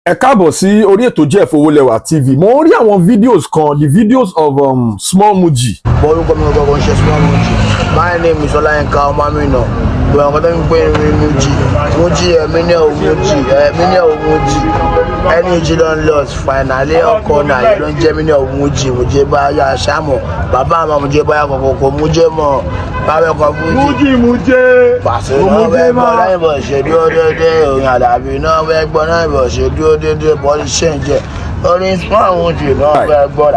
Ẹ káàbọ̀ sí orí ètò Jeff Owólewà TV. Mo ń rí àwọn videos kan, the videos of small Mujy. Orúkọ mi gbogbo ń ṣe small Mujy. My name is Ọláyínká Ọmọmínà. Gbogbo àwọn tó ń pè ní Mujy. Mujy Eminem Mujy. Ẹni ìjì ló ń lọ finally ọkọ náà yìí ló ń jẹ́ Eminem Mujy. Mujy báyà ṣámọ̀. Bàbá àmọ́ Mujy báyà kọ̀kọ̀kọ̀ Mujy mọ̀. Bábẹ́ kọ Mujy. Pàṣẹ náà bẹ́ẹ̀ gbọ́ náà ìbọn ṣe dúró déédéé. Òyìn àdàbí náà bẹ́ẹ̀ gbọ́ náà ìbọn ṣe dúró déédéé. Bọ́ọ̀lù ṣẹ̀ǹjẹ̀.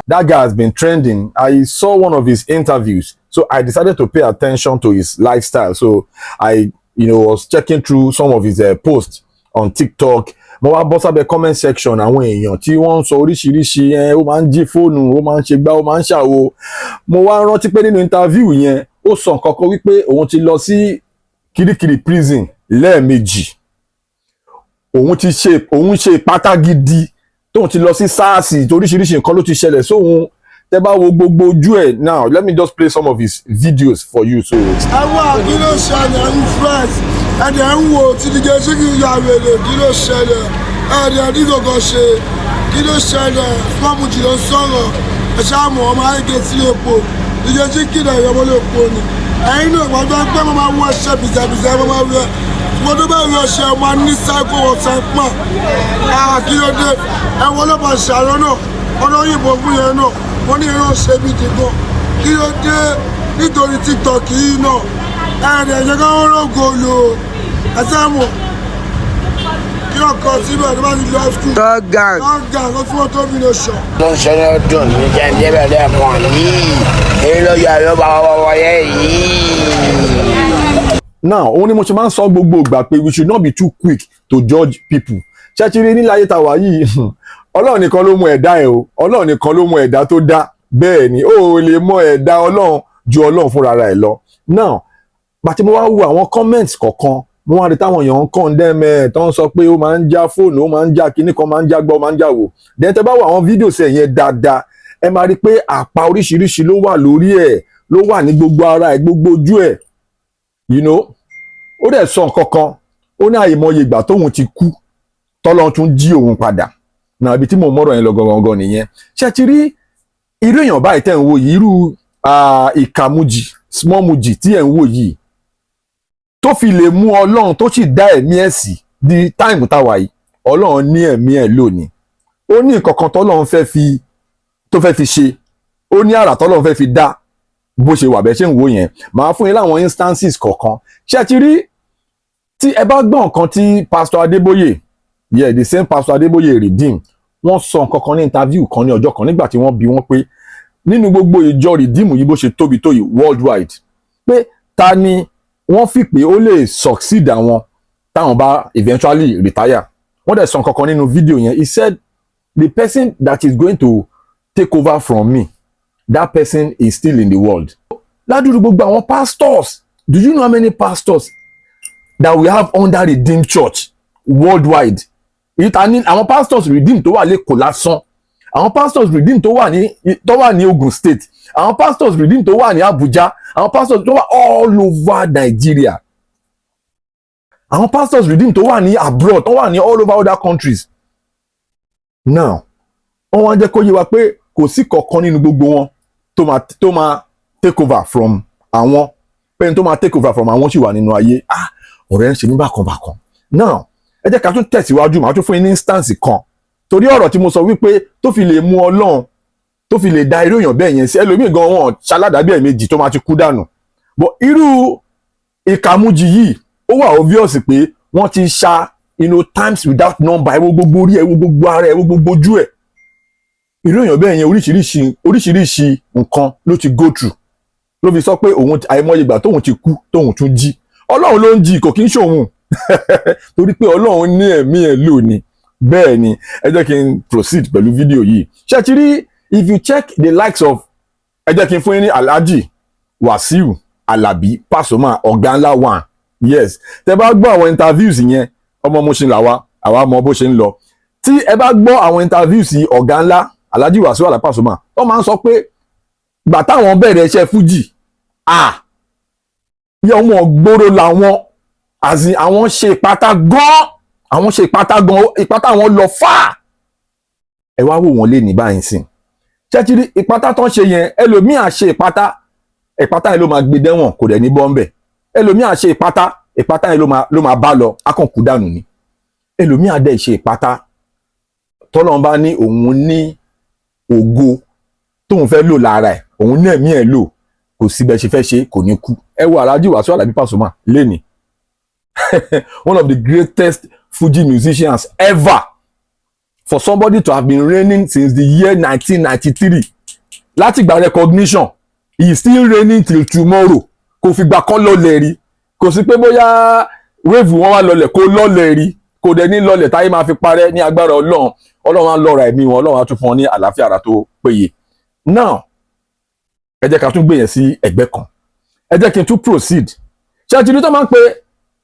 That guy has been trending. I saw one of his interviews, so I decided to pay attention to his lifestyle. So I, was checking through some of his posts on TikTok. Mo wá bọ́ sábẹ́ comment section àwọn èèyàn tí wọ́n ń sọ oríṣiríṣi ó máa ń jí fóònù, ó máa ń ṣe gbá, ó máa ń ṣàwo. Mo wá rántí pé nínú interview yẹn ó sọ nǹkan kan wípé òun ti lọ sí kirikiri prison lẹ́ẹ̀mejì. Òun ṣe ìpátá gidi tóun ti lọ sí SARS toríṣiríṣi nǹkan ló ti ṣẹlẹ̀ sóhun. Tẹ́ bá wo gbogbo ojú ẹ̀. Now let me just play some of his videos for you. So àwọn kí ló ṣẹlẹ̀ ń fresh ẹ̀dẹ̀ ń wo tí díje sí kí n ya wèrè kí ló ṣẹlẹ̀ ẹ̀dẹ̀ ní gògó ṣe kí ló ṣẹlẹ̀ small Mujy ló sọ̀rọ̀ ẹ̀ṣẹ̀ àmọ́ ọmọ ayége sí epo díje sí kí lè yọmọ lè po ni ẹ̀yin náà gbọ́dọ̀ pé mo máa wọ ẹṣẹ́ bìzẹ̀bìzẹ̀ mo máa wẹ mo tó bá rí ọṣẹ ọmọ ní sáìkò ọ̀sẹ̀ pọ̀ kí ló dé ẹ̀wọ̀n ló bá ṣàrọ̀ náà ọ̀nà òyìnbó fún yẹn náà wọ́n ní ìran ṣe bí dìbọn kí ló dé nítorí TikTok yìí náà ẹ̀rẹ̀ ẹ̀jẹ̀ ká wọ́n rògbò lò ẹ̀sẹ̀ mọ̀ kí ọkọ̀ síbẹ̀ tó bá ti lọ skul tọ́gà ló fún wọn tó fi lè ṣọ. tó ń ṣe ní ọdún ní jẹ́ńdẹ́bẹ̀ lẹ́ẹ̀kan yìí èyí ló yọ àyọ̀ bá wọ́wọ́ yẹ yìí. Now, òun ni mo ṣe máa ń sọ gbogbo ìgbà pé we should not be too quick to judge people. Ṣẹ́chiri níláyé ta wà yìí, Ọlọ́run nìkan ló mọ ẹ̀dá ẹ̀ o, Ọlọ́run nìkan ló mọ ẹ̀dá tó dá. Bẹ́ẹ̀ ni, ó lè mọ ẹ̀dá Ọlọ́run ju Ọlọ́run fúnra rẹ̀ lọ. Now, bàtí mo wá wo àwọn comments kọ̀ọ̀kan, mo wá rí táwọn èèyàn ń condemn tó ń sọ pé ó máa ń já fóònù, ó máa ń já kinní kan, máa ń já gbọ́, máa ń já wò. Then tẹ́ bá wo àwọn videos ẹ̀ yẹn dáadáa, ẹ máa rí pé àpá oríṣiríṣi ló wà lórí ẹ̀, ló wà ní gbogbo ara ẹ̀, gbogbo ojú ẹ̀. Ó dẹ̀ sọ nǹkan kan, ó ní àìmọye ìgbà tóun ti kú, tọ́lọ́run tún jí òun padà. Náà ibi tí mo mọ̀rọ̀ yẹn lọ gangan nìyẹn. Ṣé ti rí irú èèyàn báyìí tẹ́ ń wò yìí, irú ìka Mujy, small Mujy tí ẹ̀ ń wò yìí, tó fi lè mú Ọlọ́run tó sì dá ẹ̀mí ẹ̀ sí di táìmù táwa yìí, Ọlọ́run ní ẹ̀mí ẹ̀ lónìí. Ó ní nǹkan kan tọ́lọ́run fẹ́ fi ṣe, ó ní àrà tọ́lọ́run fẹ́ fi dá bó ṣe wà bẹ́ẹ̀ ṣe ń wò yẹn. Màá fún yín láwọn instances kọ̀ọ̀kan. Ṣé ti rí tí ẹ bá gbọ́ nǹkan tí Pastor Adébóyè, the same Pastor Adébóyè Redeem, wọ́n sọ nǹkan kan ní interview kan ní ọjọ́ kan nígbà tí wọ́n bi wọ́n pé nínú gbogbo ìjọ Redeem yìí bó ṣe tóbi tó yìí worldwide, pé ta ni wọ́n fi pé ó lè succeed àwọn táwọn bá eventually retire. Wọ́n dẹ̀ sọ nǹkan kan nínú fídíò yẹn. He said the person that is going to take over from me, that person is still in the world. Ládùúgbò gbogbo àwọn pastors, do you know how many pastors that we have under Redeem Church worldwide? Àwọn pastors Redeem tó wà lẹ́kọ̀ọ́ lásán, àwọn pastors Redeem tó wà ní Ogun State, àwọn pastors Redeem tó wà ní Abuja, àwọn pastors tó wà all over Nigeria, àwọn pastors Redeem tó wà ní abroad, tó wà ní all over other countries. Now, wọ́n wá jẹ́ kó yé wa pé kò sí kankan nínú gbogbo wọn tó máa take over from àwọn, pẹ́ni tó máa take over from àwọn sì wà nínú ayé. Ọ̀rẹ́ ń ṣe ní bákan. Now, ẹ jẹ́ ká tún tẹ̀síwájú, màá tún fún yín ní instance kan. Torí ọ̀rọ̀ tí mo sọ wípé tó fi lè mú Ọlọ́run, tó fi lè dá irú èèyàn bẹ́ẹ̀ yẹn sí, ẹlòmíì gan wọn ṣaládàbí ẹ̀mejì tó máa ti kú dànù. But irú ìka Mujy yìí, ó wà obvious pé wọ́n ti ṣa times without number, ẹwọ́ gbogbo orí, ẹwọ́ gbogbo ara, ẹwọ́ gbogbo ojú ẹ̀. Irú èèyàn bẹ́ẹ̀ yẹn oríṣiríṣi nǹkan ló ti go through. Ló fi sọ pé òun àìmọye ìgbà tóun ti kú, tóun tún jí. Ọlọ́run ló ń jí, kò kí ń ṣòun. Torí pé Ọlọ́run ní ẹ̀mí ẹ̀ lónìí. Bẹ́ẹ̀ ni, ẹ jẹ́ kí n proceed pẹ̀lú fídíò yìí. Ṣé ti rí, if you check the likes of, ẹ jẹ́ kí n fún yín ní Alhaji Wasiu Alabi Pasuma ọ̀gá ńlá one. Yes, tẹ́ bá gbọ́ àwọn interviews yẹn, ọmọ Mushin làwa, àwa mọ bó ṣe ń lọ. Tí ẹ bá gbọ́ àwọn interviews yìí, ọ̀gá ńlá Alhaji Wasiu Alabi Pasuma, wọ́n máa ń sọ pé gbà táwọn bẹ̀rẹ̀ iṣẹ́ fújì, yẹ ọmọ gbòòrò làwọn, àzìn àwọn ṣe pátá gan àwọn ṣe ìpátá gan, ìpátá àwọn lọ fà. Ẹ wá wò wọ́n lé ní báyìí sìn. Ṣé ti rí ìpátá tán ṣe yẹn, ẹlòmíì á ṣe ìpátá yẹn ló máa gbé dẹ́wọ̀n kò dẹ̀ ní bọ́m̀bẹ̀. Ẹlòmíì á ṣe ìpátá yẹn ló máa bá lọ, á kàn kú dànù ni. Ẹlòmíì á dẹ̀ ṣe ìpátá tọ́lọ́run bá ní òun ní ògo tóun fẹ́ lò lára ẹ̀, òun ní ẹ̀mí ẹ̀ lò, kò sí bẹ́ẹ̀ ṣe fẹ́ ṣe kò ní kú. Ẹ wo Alhaji Wasiu Alabi Pasuma lénìí. One of the greatest Fuji musicians ever. For somebody to have been reigning since the year 1993, láti gba recognition, he is still reigning till tomorrow. Kò fi gbà kan lọlẹ̀ rí, kò sí pé bóyá wave wọn wá lọlẹ̀ kó lọlẹ̀ rí, kò dẹ̀ ní lọlẹ̀ táyé máa fi parẹ́ ní agbára Ọlọ́run. Ọlọ́run á lọ́ra ẹ̀mí wọn, Ọlọ́run á tún fún wọn ní àlàáfíà ara tó péye. Now, ẹ jẹ́ ká tún gbé yẹn sí ẹgbẹ́ kan. Ẹ jẹ́ kí n tún proceed. Ṣé ti rí tó máa ń pe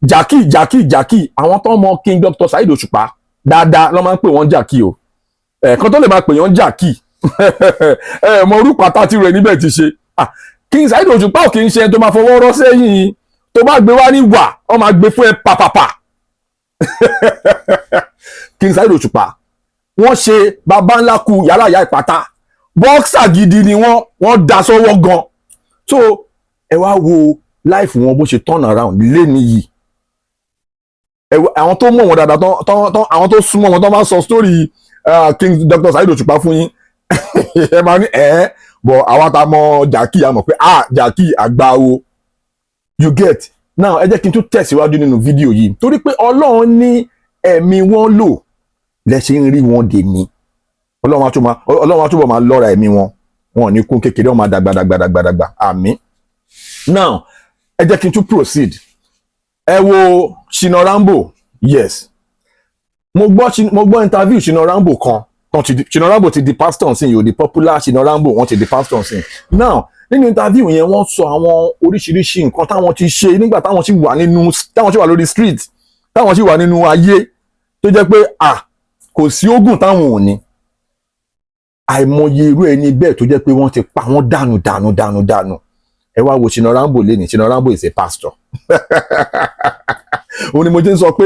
Jàkí, àwọn tó ń mọ King Dr. Saheed Òṣùpá dáadáa ló máa ń pè wọ́n Jàkí o. Kan tó lè máa pè wọ́n Jàkí. Mọ orúkọ àtàtì rẹ̀ níbẹ̀ ti ṣe. King Saheed Òṣùpá ò kì í ṣe ẹni tó máa fọwọ́ rọ́ sẹ́yìn. Tó bá gbé wá ní wà, wọ́n máa gbé fún ẹ pàpàpà. King Saheed Òṣùpá, wọ́n ṣe bàbá ńlá ku yàrá ìyá ìpátá. Bọ́ksà gidi ni wọ́n da sọ́wọ́ gan. So ẹ wá wo life wọn bó ṣe turn around léni yìí. Àwọn tó mọ̀ wọn dáadáa àwọn tó súnmọ́ wọn tó máa sọ story King Dr. Saheed Òṣùpá fún yín. Ẹ máa ní bọ̀ àwa tá mọ̀ Jàkí a mọ̀ pé Jàkí àgbà o. You get. Now ẹ jẹ́ kí n tún tẹ̀síwájú nínú fídíò yìí torí pé Ọlọ́run ní ẹ̀mí wọn lò lẹ́sẹ̀ ń rí wọn dè ní. Ọlọ́run á túbọ̀ máa lọ́ra ẹ̀mí wọn ò ní kún kékeré, wọn máa dàgbà. Àmín. Now ẹ jẹ́ kí n tún proceed. Ẹ wo Shina Rambo. Yes, mo gbọ́ interview Shina Rambo kan Shina Rambo ti di pastor nsìn yìí, the popular Shina Rambo wọ́n ti di pastor nsìn. Now nínú interview yẹn wọ́n sọ àwọn oríṣiríṣi nǹkan táwọn ti ṣe nígbà táwọn sì wà lórí street, táwọn sì wà nínú ayé tó jẹ́ pé kò sí ogun táwọn ò ní. Àìmọye irú ẹni bẹ́ẹ̀ tó jẹ́ pé wọ́n ti pa wọ́n dànù. Ẹ wá wo Shina Rambo lénìí. Shina Rambo is a pastor. Ó ní mo ti ń sọ pé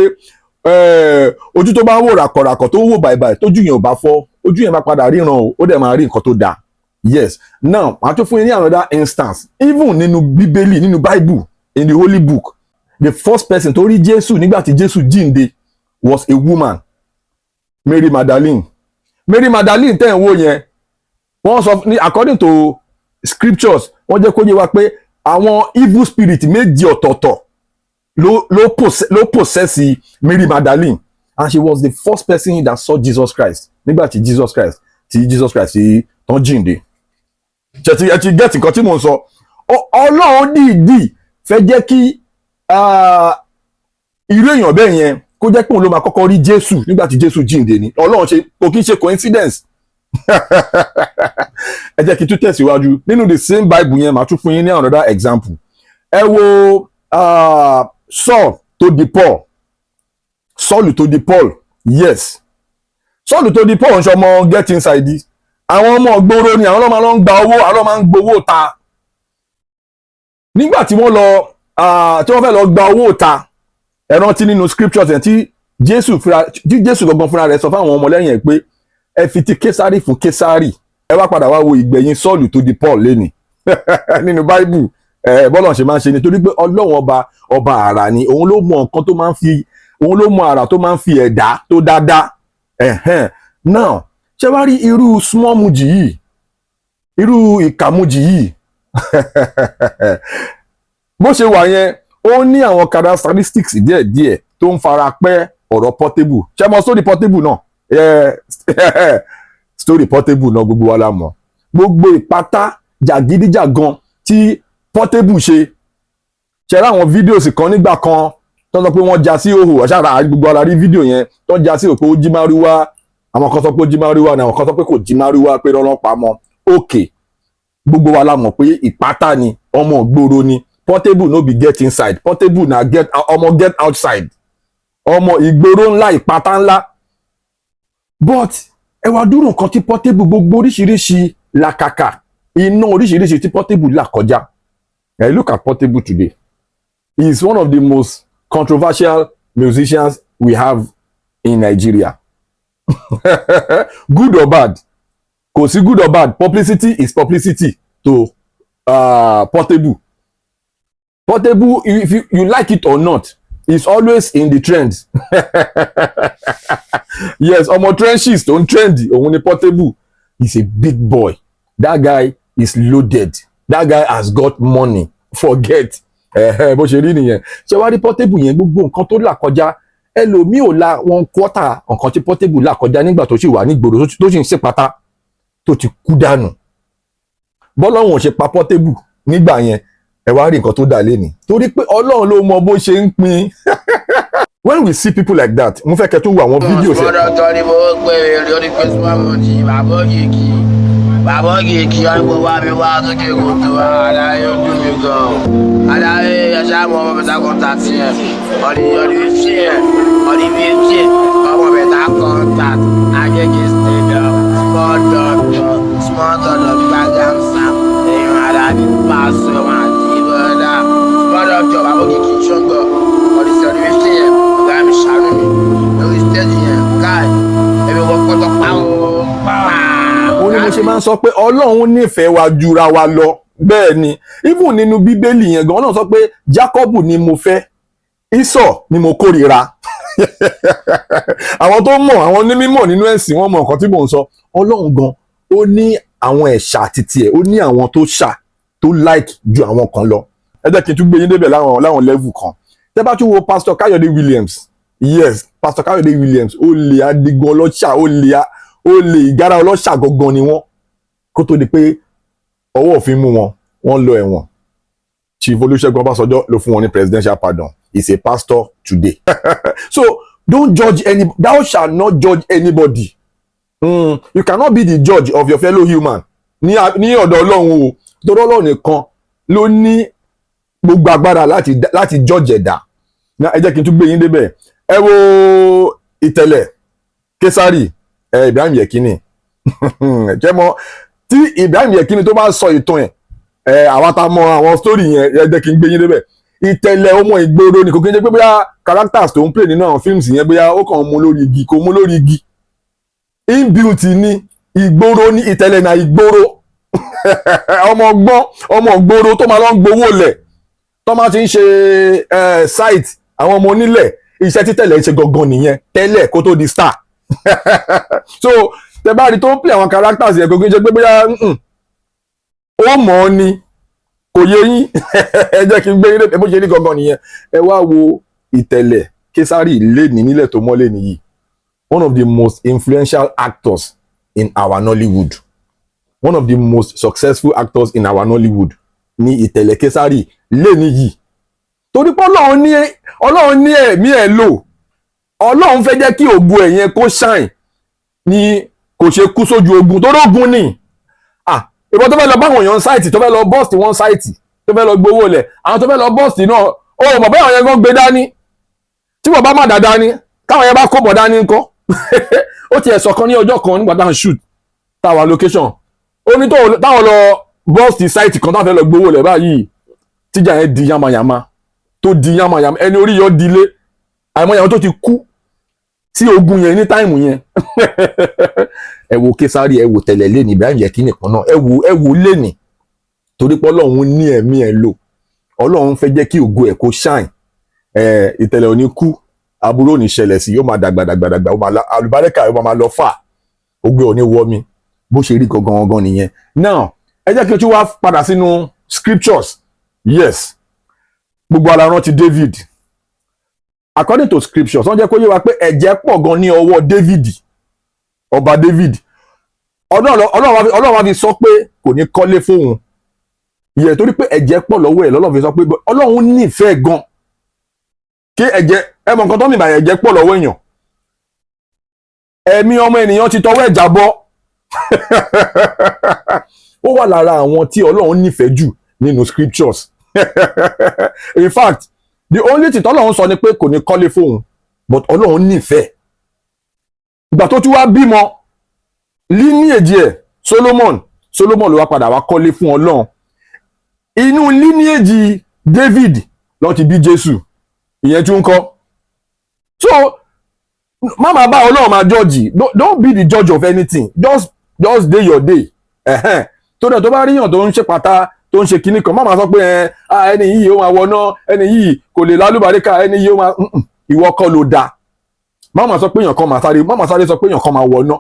ojú tó bá ń wò ràkọ̀ràkọ̀ tó ń wò bàìbàì tójú yẹn ò bá fọ́, ojú yẹn máa padà ríran o, ó dẹ̀ máa rí nǹkan tó dáa. Yes. Now màá tún fún yín ní another instance. Even nínú Bíbélì, nínú Bible, in the Holy Book, the first person tó rí Jésù nígbà tí Jésù jíǹde was a woman, Mary Magdalene. Mary Magdalene tẹ́ ń wò yẹn, wọ́n sọ ní according to scriptures, wọ́n jẹ́ kó yé wa pé àwọn evil spirit méjì ọ̀tọ̀ọ̀tọ̀ ló possess Mary Magdalene, and she was the first person that saw Jesus Christ nígbà tí Jesus Christ tán jíǹde. Ẹ ti get nǹkan tí mò ń sọ. Ọlọ́run dìídì fẹ́ jẹ́ kí irú èèyàn bẹ́ẹ̀ yẹn kó jẹ́ pé òun ló máa kọ́kọ́ rí Jésù nígbà tí Jésù jíǹde ni. Ọlọ́run kò kí ń ṣe coincidence. Ẹ jẹ́ kí n tún tẹ̀síwájú nínú the same Bible yẹn, màá tún fún yín ní another example. Ẹ wo Saul tó di Paul. Yes, Saul tó di Paul ń ṣọmọ get inside. Àwọn ọmọ gbòòrò ni àwọn ọlọ́mọ ló ń gba owó, àwọn ọlọ́mọ ń gbowó ta. Nígbà tí wọ́n fẹ́ lọ gba owó ta, ẹ rántí nínú scriptures yẹn tí Jésù gangan fúnra rẹ̀ sọ fáwọn ọmọlẹ́yìn ẹ̀ pé ẹ fi ti Késárì fún Késárì. Ẹ wá padà wá wo ìgbẹ̀yìn Sọ́ọ̀lù tó di Paul lénìí nínú Bible. Bọ́lọ̀ ṣe máa ń ṣe nítorí pé Ọlọ́run ọba àrà ni, òun ló mọ nǹkan tó máa ń fi, òun ló mọ àrà tó máa ń fi ẹ̀dá tó dáadáa. Now ṣé wá rí irú small Mujy yìí, irú ìkà Mujy yìí bó ṣe wà yẹn, ó ní àwọn characteristics díẹ̀díẹ̀ tó ń fara pẹ́ ọ̀rọ̀ Portable. Ṣé mo story Portable náà? Story Portable náà gbogbo wa la mọ̀. Gbogbo ìpátá jàgídíjàgan tí Portable ṣe ráwọn fídíòsì kan nígbà kan tó sọ pé wọ́n já sí òhò, àṣàrà gbogbo ara rí fídíò yẹn tó já sí òpó ó jí márúwá, àwọn kan sọ pé ó jí márúwá ni, àwọn kan sọ pé kò jí márúwá, pé rọ́rọ́ pamọ́. Okay, gbogbo wa la mọ̀ pé ìpátá ni, ọmọ ìgboro ni. Portable no be get inside, Portable na get outside. Ọmọ ìgboro ńlá, ìpátá ńlá. But ẹ wá dúró nǹkan tí Portable, gbogbo oríṣiríṣi làkàkà, iná oríṣiríṣi tí Portable là kọjá. Look at Portable today. He is one of the most controversial musicians we have in Nigeria. Good or bad, kò sí good or bad, publicity is publicity to Portable. Portable, if you like it or not, is always in the trend. Yes, ọmọ trenches tó ń trendy òun ni Portable. He's a big boy. That guy is loaded. That guy has got money. Forget. Bó ṣe rí nìyẹn. Ṣé wá rí Portable yẹn gbogbo nǹkan tó là kọjá ẹlòmíì ò la 1/4 nǹkan tí Portable là kọjá nígbà tó sì wà nígboro tó sì ń ṣe pátá tó ti kú dànù. Bọ́lọ́run ò ṣe pa Portable nígbà yẹn ẹ wá rí nǹkan tó dà lé ní torí pé Ọlọ́run ló mọ bó ṣe ń pín. When we see people like that mo fẹ́ kẹ́ tó wo àwọn fídíò ṣe. Ọ̀dọ̀ tọ́ ni mo pè é lórí Facebook Mujy bàbá kìkì ọ̀nìbó wá mi wá sókè kòtò aláyé ojú mi gan aláyé ẹ̀ṣá mọ ọmọ mẹ́ta contact yẹn ọ̀dì ṣe ẹ̀ ọ̀dì bí ṣe ọmọ mẹ́ta contact agége stadium small doctor gbàgán sam èèyàn aláàbí pàṣẹ wọn àti ìbọ̀dá small doctor bàbá kìkì ṣọ́gbọ̀ ọ̀dì ṣe ọ̀dì ṣe ẹ̀ ọ̀gá mi ṣàánú mi lórí stage yẹn káì ẹ̀mí wọ́n pọ́tọ́ pàwọ́ pàwọ́. Ó ní mo ṣe máa ń sọ pé Ọlọ́run nífẹ̀ẹ́ wa jura wa lọ bẹ́ẹ̀ ni even nínú Bíbélì yẹn gan Ọlọ́run sọ pé Jákọ́bù ni mo fẹ́ Ísọ̀ ni mo kórìíra. Àwọn tó mọ̀ àwọn onímọ̀ nínú ẹ̀sìn wọn mọ nǹkan tí mò ń sọ. Ọlọ́run gan ó ní àwọn ẹ̀ṣà títí ẹ̀ ó ní àwọn tó ṣà tó like ju àwọn kan lọ. Ẹ jẹ́ kí n tún gbé yín débẹ̀ láwọn level kan. Tẹ́ bá tún wo Pastor Káyọ̀dé Williams, yes Pastor Káyọ̀dé Williams ó lè adigun ọlọ́ṣà ó lè ìgárá ọlọ́ṣà gangan ni wọ́n kó tó di pé ọwọ́ òfin mú wọ́n lọ ẹ̀wọ̀n. Chief Olúṣẹ́gun Ọbásanjọ́ ló fún wọn ní presidential pardon. He's a pastor today. So don't judge anybody. Thou shalt not judge anybody. You cannot be the judge of your fellow human. Ní ọ̀dọ̀ Ọlọ́run o torí Ọlọ́run nìkan ló ní gbogbo agbára láti judge ẹ̀dá. Ẹ jẹ́ kí n tún gbé yín débẹ̀. Ẹ wo ìtẹ̀lẹ̀ Késárì Ibrahim Yekini. Jẹ́ mọ́ tí Ibrahim Yekini tó bá sọ ìtàn ẹ̀ àwa ta mọ àwọn story yẹn ẹ jẹ́ kí n gbé yín débẹ̀. Ìtẹ̀lẹ̀ ọmọ ìgboro ni kò kí n jẹ́ pé bóyá characters tó ń play nínú àwọn films yẹn bóyá ó kàn mú lórí igi kò mú lórí igi. Inbuilt ni ìgboro ní ìtẹ̀lẹ̀ náà ìgboro. ọmọ ìgboro tó máa lọ ń gbowó lẹ̀ tó máa ti ń ṣe site àwọn ọmọ onílẹ̀ iṣẹ́ títẹ̀lẹ̀ ń ṣe gangan nìyẹn tẹ́lẹ̀ kó tó di star. So tẹ bá rí tó ń play àwọn characters yẹn kò kí n jẹ́ pé bóyá ó mọ̀ ọ́ ni kò yé yín. Ẹ jẹ́ kí n gbé yín lé bó ṣe rí gangan nìyẹn. Ẹ wá wo ìtẹ̀lẹ̀ Késárì lẹ́ni nílẹ̀ tó mọ́lẹ̀ nìyí. One of the most influential actors in our Nollywood. One of the most successful actors in our Nollywood ní ìtẹ̀lẹ̀ Késárì lẹ́ni yìí. Torí pé Ọlọ́run ní ẹ̀mí ẹ̀ lò. Ọlọ́run fẹ́ jẹ́ kí ògo ẹ̀ yẹn kó shine ni kò ṣe kú sójú ogun tó rógun ni. Ìbọn tó fẹ́ lọ báwọn èèyàn sáìtì tó fẹ́ lọ bọ́ọ̀sì wọn sáìtì tó fẹ́ lọ gbowó lẹ̀ àwọn tó fẹ́ lọ bọ́ọ̀sì náà ó bàbá àwọn yẹn kan gbé dání tí wọ́n bá má dáadáa ní káwọn yẹn bá kó bọ̀ dání ńkọ́. Ó ti ẹ̀sọ̀ kan ní ọjọ́ kan nígbà táwọn shoot táwọn location ó ní táwọn lọ bọ́ọ̀sì sáìtì kan táwọn fẹ́ lọ gbowó lẹ̀ báyìí tíjà yẹn di yamayama tó di yamayama ẹni orí yọ dilé àìmọye àwọn tó ti kú tí ogun yẹn ní táìmù yẹn. Ẹ wo Késárì ẹ wo tẹ̀lẹ̀ lẹ́ni Ibrahim Yekini kan náà ẹ wo lẹ́ni torí pé Ọlọ́run ní ẹ̀mí ẹ̀ lò Ọlọ́run fẹ́ jẹ́ kí ògo ẹ̀ kó shine. Ìtẹ̀lẹ̀ ò ní kú aburú ò ní ṣẹlẹ̀ sí yóò máa dàgbà àlùbáríkà yóò máa lọ fà ògbé ò ní wọ́ mi bó ṣe rí gangan nìyẹn. Now ẹ jẹ́ kí n tún wá padà sínú scriptures. Yes gbogbo ara rántí David. According to scriptures wọ́n jẹ́ kó yé wa pé ẹ̀jẹ̀ pọ̀ gan ní ọwọ́ David ọba David. Ọlọ́run wá fi sọ pé kò ní kọ́lé fóun ìyẹn torí pé ẹ̀jẹ̀ pọ̀ lọ́wọ́ ẹ̀ lọ́lọ́run fi sọ pé Ọlọ́run nífẹ̀ẹ́ gan kí ẹ̀jẹ̀ ẹ mọ̀ nǹkan tó mìíràn ẹ̀jẹ̀ pọ̀ lọ́wọ́ èèyàn. Ẹ̀mí ọmọ ènìyàn ti tọwọ́ ẹ̀jà bọ́. Ó wà lára àwọn tí Ọlọ́run nífẹ̀ẹ́ jù nínú scriptures. In fact the only thing tọ́lọ́run sọ ni pé kò ní kọ́lé fóun but Ọlọ́run nífẹ̀ẹ́. Ìgbà tó tún wá bímọ lineage ẹ̀ Solomon ló wá padà wá kọ́lé fún Ọlọ́run. Inú lineage David ló ti bí Jésù ìyẹn tún kọ́. So máa bá Ọlọ́run máa judge. Don't be the judge of anything. Just day your day. Tó dẹ̀ tó bá ríyàn tó ń ṣe pátá tó ń ṣe kinní kan, má máa sọ pé ẹni yìí ó máa wọná, ẹni yìí kò lè lálùbáríkà, ẹni yìí ó máa ìwọ kọ́ ló dáa. Má máa sọ pé èèyàn kan máa sáré, má máa sáré sọ pé èèyàn kan máa wọná.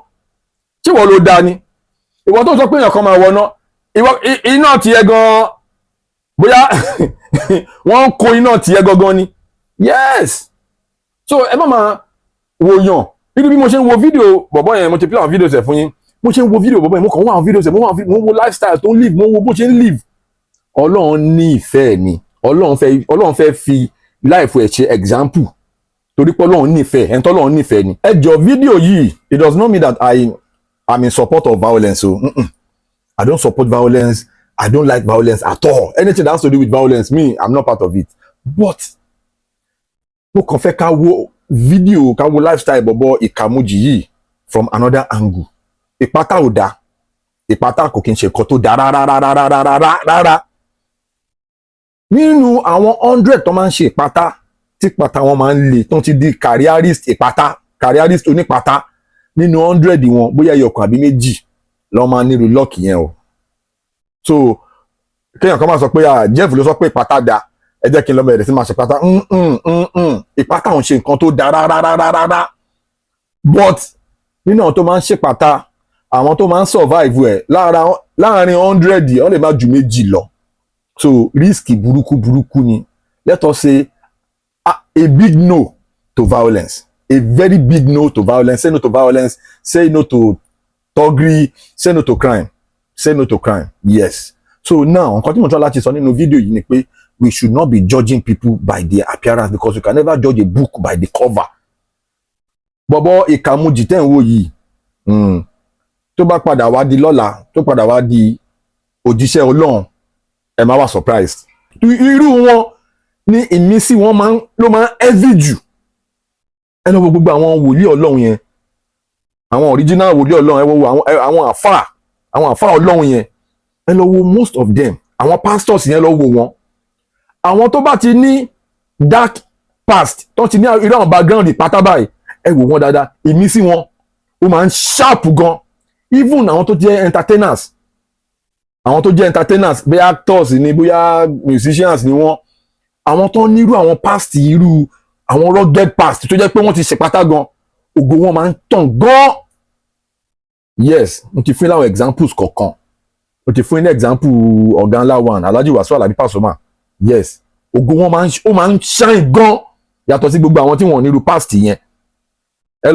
Ṣé ìwọ ló dáa ni? Ìwọ tó sọ pé èèyàn kan máa wọná, ìwọ iná tiẹ̀ gan bóyá wọ́n ń kó iná tiẹ̀ gangan ni. Yes. So ẹ má máa wòyàn. Irú bí mo ṣe ń wo fídíò bọ̀bọ̀ yẹn, mo ti play àwọn fídíò sẹ̀ fún yín. Mo ṣe ń wo fídíò bọ̀bọ̀ yẹn, mo kàn ń wo àwọn fídíò sẹ̀, mo ń wo lifestyle tó ń live, mo ń wo bó ṣe ń live. Ọlọ́run ní ìfẹ́ ni. Ọlọ́run fẹ́ fi life ẹ̀ ṣe example. Torí pé Ọlọ́run nífẹ̀ẹ́, ẹni tọ́lọ́run nífẹ̀ẹ́ ni. Ẹ jọ fídíò yìí, it does not mean that I'm in support of violence. So I don't support violence. I don't like violence at all. Anything that has to do with violence, me, I'm not part of it. But mo kàn fẹ́ ká wo fídíò, ká wo lifestyle bọ̀bọ̀ ìka Mujy yìí from another angle. Ìpátá ò dáa. Ìpátá kò kí n ṣe nǹkan tó dáa rárá. Nínú àwọn 100 tó máa ń ṣe ìpátá, tí ìpátá wọn máa ń le, tó ti di careerist ìpátá, careerist onípátá. Nínú 100 wọn, bóyá ẹyọkan àbí méjì ló máa nílùú lọ́ọ̀kì yẹn o. So kéèyàn kan máa sọ pé Jeff ló sọ pé ìpátá dáa, ẹ jẹ́ kí n lọ bẹ̀rẹ̀ sí máa ṣe ìpátá. Ìpátá ò ń ṣe nǹkan tó dáa rárá. But nínú àwọn tó máa ń ṣe ìpátá, àwọn tó máa ń survive ẹ̀ láàárín 100 wọ́n lè má ju méjì lọ. So risk burúkú ni. Let us say a big no to violence. A very big no to violence. Say no to violence. Say no to thuggery. Say no to crime. Say no to crime. Yes. So now, nǹkan tí mo tọ́ láti sọ nínú fídíò yìí ni pé we should not be judging people by their appearance, because you can never judge a book by the cover. Bọ̀bọ̀ ìka Mujy tẹ́ ń wò yìí, tó bá padà wá di lọ́la, tó padà wá di òjíṣẹ́ Ọlọ́run, ẹ máa wà surprised. Irú wọn ní ìmísí wọn ló máa ń heavy jù. Ẹ lọ wo gbogbo àwọn wòlíì Ọlọ́run yẹn, àwọn original wòlíì Ọlọ́run, ẹ wo àwọn àfáà Ọlọ́run yẹn, ẹ lọ wo most of them, àwọn pastors yẹn lọ wo wọn. Àwọn tó bá ti ní dark past, tó ti ní irú àwọn background ìpátá báyìí, ẹ wò wọn dáadáa, ìmísí wọn ó máa ń sharp gan. Even àwọn tó jẹ́ entertainers, bóyá actors ni, bóyá musicians ni wọ́n, àwọn tó nírú àwọn past irú àwọn rugged past tó jẹ́ pé wọ́n ti ṣèpátá gan, ògo wọn máa ń tàn gan. Yes, mo ti fún láwọn examples kọ̀ọ̀kan. Mo ti fún ní example ọ̀gá ńlá one, Alhaji Wasiu Alabi Pasuma. Yes, ògo wọn máa ń shine gan yàtọ̀ sí gbogbo àwọn tí wọ́n nírú past yẹn. Ẹ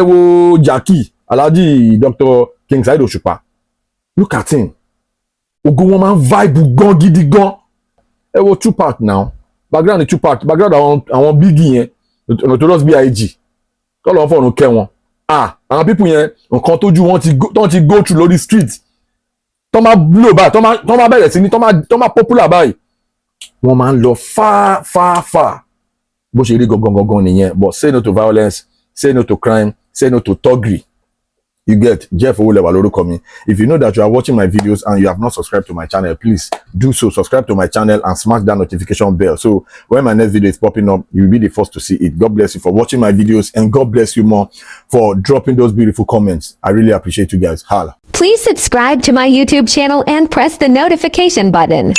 wo Jackie, Alhaji Dr. King Saheed Òṣùpá. Look at him. Ògo wọn máa ń vibe gan gidi gan. Ẹ wo Tupac now. Background Tupac, background àwọn Biggie yẹn, Notorious B.I.G. Kọ́lọ́ fọ̀run kẹ́ wọn. Àwọn people yẹn, nǹkan tójú wọn ti go through lórí street. Tọ́ máa blow báyìí, tọ́ máa bẹ̀rẹ̀ sí ní, tọ́ máa popular báyìí. Wọ́n máa ń lọ far. Bó ṣe rí gangan nìyẹn. But say no to violence, say no to crime, say no to thuggery. You get Jeff Owulewa lórúkọ mi. If you know that you are watching my videos and you have not subscribed to my channel, please do so. Subscribe to my channel and smash that notification bell. So when my next video is popping up, you will be the first to see it. God bless you for watching my videos, and God bless you more for dropping those beautiful comments. I really appreciate you guys. Holla. Please subscribe to my YouTube channel and press the notification button.